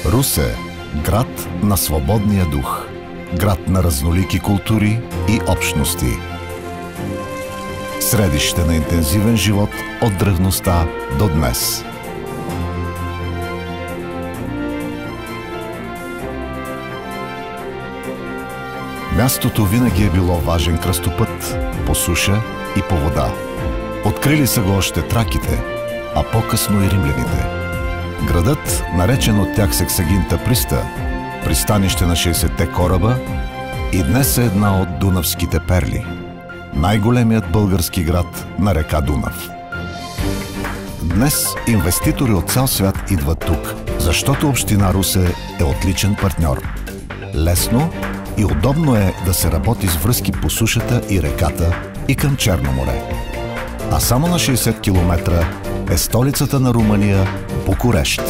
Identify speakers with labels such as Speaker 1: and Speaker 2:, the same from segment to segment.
Speaker 1: Русе – град на свободния дух, град на разнолики култури и общности. Средище на интензивен живот от древността до днес. Мястото винаги е било важен кръстопът по суша и по вода. Открили са го още траките, а по-късно и римляните. Градът, наречен от тях Сексагинта Приста, пристанище на 60-те кораба, и днес е една от дунавските перли. Най-големият български град на река Дунав. Днес инвеститори от цял свят идват тук, защото община Русе е отличен партньор. Лесно и удобно е да се работи с връзки по сушата и реката и към Черно море. А само на 60 км е столицата на Румъния – Букурещ.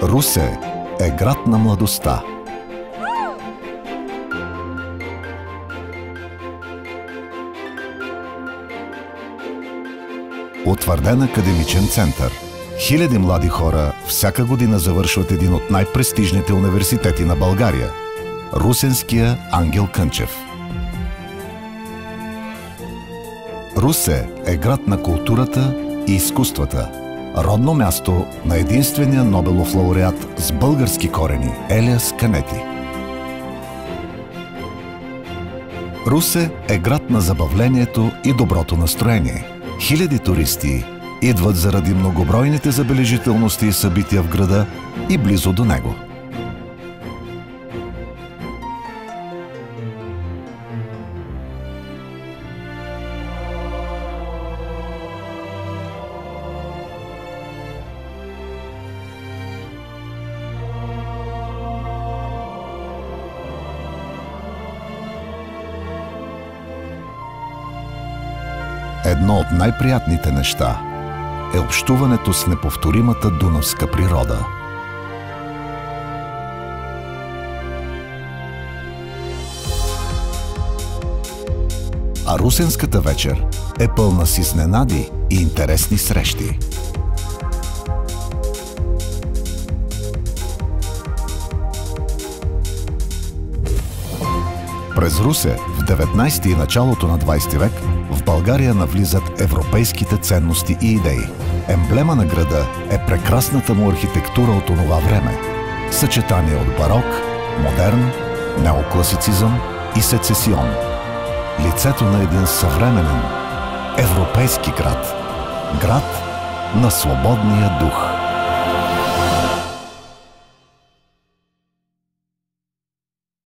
Speaker 1: Русе е град на младостта. Утвърден академичен център. Хиляди млади хора всяка година завършват един от най-престижните университети на България – Русенския Ангел Кънчев. Русе е град на културата и изкуствата. Родно място на единствения Нобелов лауреат с български корени Елиас Канети. Русе е град на забавлението и доброто настроение. Хиляди туристи идват заради многобройните забележителности и събития в града и близо до него. Едно от най-приятните неща е общуването с неповторимата дунавска природа. А русенската вечер е пълна с изненади и интересни срещи. През Русе в 19 и началото на 20 век в България навлизат европейските ценности и идеи. Емблема на града е прекрасната му архитектура от онова време. Съчетание от барок, модерн, неокласицизъм и сецесион. Лицето на един съвременен, европейски град. Град на свободния дух.